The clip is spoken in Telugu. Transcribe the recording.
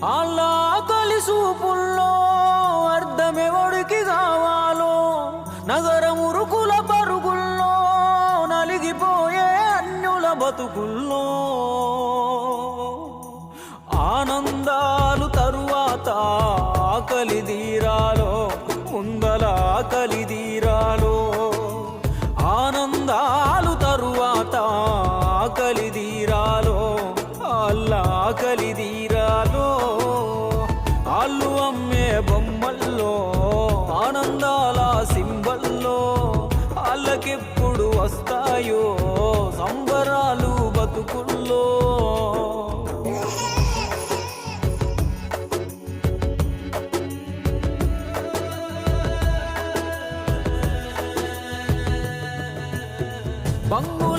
అల్లా కలిసూపుల్లో అర్థమెవడికి కావాలో నగరమురుకుల పరుగుల్లో నలిగిపోయే అన్యుల బతుకుల్లో ఆనందాలు తరువాత ఆకలి తీరాలో ముందల ఆకలి తీరాలో ఆనందాలు తరువాత ఆకలి తీరాలో అల్లా ఆకలి తీరాలో ఆళ్ళు అమ్మే బొమ్మల్లో ఆనందాల సింబల్లో వాళ్ళకెప్పుడు వస్తాయో సంబరాలు బతుకుల్లో బంగు